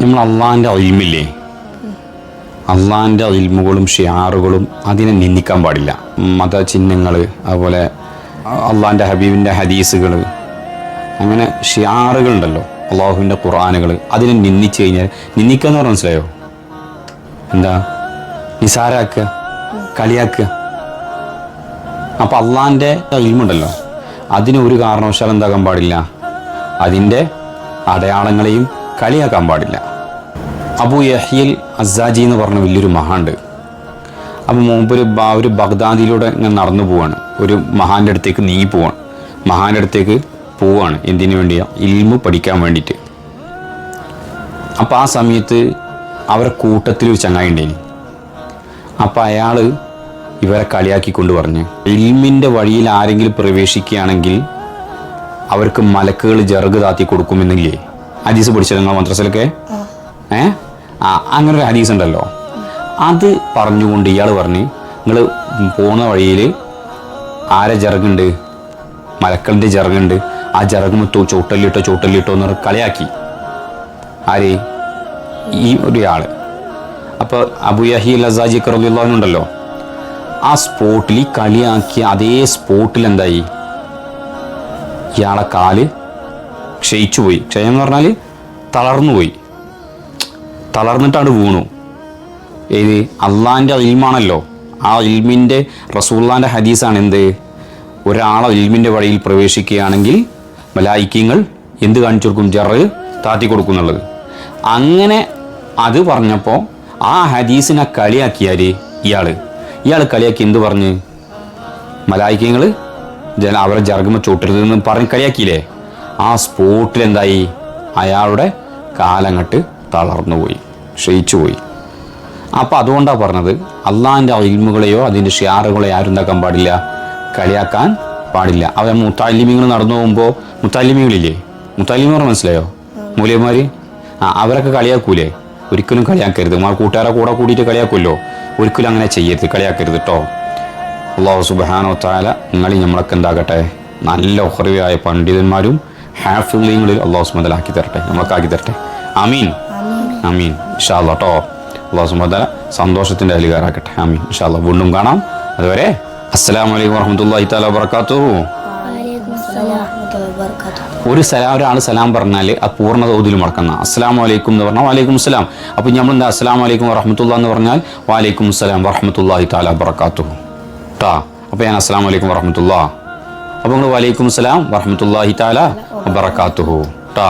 നമ്മൾ അള്ളാഹിൻ്റെ ഇൽമില്ലേ, അള്ളാഹിൻ്റെ ഇൽമുകളും ഷിയാറുകളും അതിനെ നിന്ദിക്കാൻ പാടില്ല. മതചിഹ്നങ്ങൾ, അതുപോലെ അള്ളാഹിൻ്റെ ഹബീബിൻ്റെ ഹദീസുകൾ, അങ്ങനെ ഷിയാറുകളുണ്ടല്ലോ, അള്ളാഹുവിൻ്റെ ഖുർആനുകൾ, അതിനെ നിന്ദിച്ചു കഴിഞ്ഞാൽ, നിന്ദിക്കുക എന്ന് പറഞ്ഞാൽ മനസ്സിലായോ? എന്താ? നിസാരാക്കുക, കളിയാക്കുക. അപ്പം അള്ളാഹിൻ്റെ ഇൽമുണ്ടല്ലോ, അതിന് ഒരു കാരണവശാലും എന്താക്കാൻ പാടില്ല, അതിൻ്റെ അടയാളങ്ങളെയും കളിയാക്കാൻ പാടില്ല. അബൂ യഹ്യൽ അസ്സാജി എന്ന് പറഞ്ഞ വലിയൊരു മഹാണ്ട്. അപ്പം മുമ്പ് ഒരു ബഗ്ദാദിയിലൂടെ ഇങ്ങനെ നടന്നു പോവാണ്, ഒരു മഹാൻ്റെ അടുത്തേക്ക് നീങ്ങി പോവാണ്, മഹാൻ്റെ അടുത്തേക്ക് പോവാണ്. എന്തിനു വേണ്ടിയാ? ഇൽമു പഠിക്കാൻ വേണ്ടിയിട്ട്. അപ്പം ആ സമയത്ത് അവരുടെ കൂട്ടത്തിൽ ഒരു ചങ്ങായി ഉണ്ടേനി. അപ്പം അയാൾ ഇവരെ കളിയാക്കിക്കൊണ്ട് പറഞ്ഞ്, ഇൽമിൻ്റെ വഴിയിൽ ആരെങ്കിലും പ്രവേശിക്കുകയാണെങ്കിൽ അവർക്ക് മലക്കുകൾ ജർഗ് താത്തി കൊടുക്കുമെന്നില്ലേ ഹദീസ് പഠിച്ചത് നിങ്ങൾ മദ്രസയിലൊക്കെ? അങ്ങനെ ഒരു ഹദീസ് ഉണ്ടല്ലോ. അത് പറഞ്ഞുകൊണ്ട് ഇയാൾ പറഞ്ഞ്, നിങ്ങൾ പോകുന്ന വഴിയിൽ ആരെ ജർഗുണ്ട്? മലക്കളിൻ്റെ ജർഗുണ്ട്, ആ ജർഗ് ചോട്ടല്ലിട്ടോ എന്ന് കളിയാക്കി. ആര്? ഈ ഒരാൾ. അപ്പോൾ അബൂ യഹ്യൽ അസ്സാജി റളിയല്ലാഹു അൻഹു ഉണ്ടല്ലോ, ആ സ്പോട്ടിൽ കളിയാക്കിയ അതേ സ്പോട്ടിൽ എന്തായി? ഇയാളെ കാല് ക്ഷയിച്ചു പോയി. ക്ഷയം എന്ന് പറഞ്ഞാൽ തളർന്നുപോയി, തളർന്നിട്ടാണ് വീണു. ഏത്? അള്ളാഹിൻ്റെ ഇൽമാണല്ലോ, ആ ഇൽമിൻ്റെ റസൂലുള്ളാഹിൻ്റെ ഹദീസാണ് എന്ത്? ഒരാളെ ഇൽമിൻ്റെ വഴിയിൽ പ്രവേശിക്കുകയാണെങ്കിൽ മലായിക്കങ്ങൾ എന്ത് കാണിച്ചു കൊടുക്കും? ജറ് താത്തി കൊടുക്കും എന്നുള്ളത്. അങ്ങനെ അത് പറഞ്ഞപ്പോൾ ആ ഹദീസിനെ കളിയാക്കിയാൽ ഇയാൾ കളിയാക്കി എന്ത് പറഞ്ഞ്? മലായിക്കങ്ങൾ അവരെ ജർഗമ ചൂട്ടരുതെന്ന് പറഞ്ഞ് കളിയാക്കിയില്ലേ? ആ സ്പോട്ടിൽ എന്തായി? അയാളുടെ കാലങ്ങട്ട് തളർന്നുപോയി, ക്ഷയിച്ചു പോയി. അപ്പം അതുകൊണ്ടാണ് പറഞ്ഞത്, അള്ളാഹിൻ്റെ ഇൽമുകളെയോ അതിൻ്റെ ഷിയാറുകളെയോ ആരും എന്താക്കാൻ പാടില്ല, കളിയാക്കാൻ പാടില്ല. അവർ മുത്താലിമീങ്ങൾ നടന്നു പോകുമ്പോൾ, മുത്താലിമികളില്ലേ, മുത്താലിമീങ്ങൾ മനസ്സിലായോ? മൂല്യന്മാർ, അവരൊക്കെ കളിയാക്കൂലേ? ഒരിക്കലും കളിയാക്കരുത്. കൂട്ടുകാരെ കൂടെ കൂടിയിട്ട് കളിയാക്കുമല്ലോ, ഒരിക്കലും അങ്ങനെ ചെയ്യരുത്, കളിയാക്കരുത് കേട്ടോ. അല്ലാഹു സുബ്ഹാനഹു വ തആല നിങ്ങളിൽ നമ്മളൊക്കെ എന്താകട്ടെ, നല്ല ഉഖ്റവിയായ പണ്ഡിതന്മാരും ഹാഫിളീങ്ങളിൽ അല്ലാഹു സുബ്ഹാനഹു വ തആല ആക്കി തരട്ടെ, നമ്മളൊക്കെ ആക്കി തരട്ടെ. ആമീൻ ആമീൻ ഇൻഷാ അല്ലാഹ് കേട്ടോ. അല്ലാഹു സുബ്ഹാനഹു വ തആല സന്തോഷത്തിൻ്റെ അധികാരാക്കട്ടെ. ആമീൻ ഇൻഷാ അല്ലാഹ്. വീണ്ടും കാണാം. അതുവരെ അസ്സലാമു അലൈക്കും വറഹ്മത്തുള്ളാഹി തആല വബറകാതുഹു. ഒരു സലാം, ഒരാൾ സലാം പറഞ്ഞാൽ അത് പൂർണ്ണ തോതിൽ മുടക്കുന്ന അസ്സലാമു അലൈക്കും എന്ന് പറഞ്ഞാൽ വലൈക്കും സലാം. അപ്പോൾ നമ്മൾ എന്താ അസ്സലാമു അലൈക്കും വറഹ്മത്തുള്ളാഹി എന്ന് പറഞ്ഞാൽ വലൈക്കും സലാം വറഹ്മത്തുള്ളാഹി തആല വബറകാതുഹു ട്ടാ. അപ്പോൾ ഞാൻ അസ്സലാമു അലൈക്കും വറഹ്മത്തുള്ളാഹി, അപ്പോൾ നിങ്ങൾ വലൈക്കും സലാം വറഹ്മത്തുള്ളാഹി തആല വബറകാതുഹു ട്ടാ.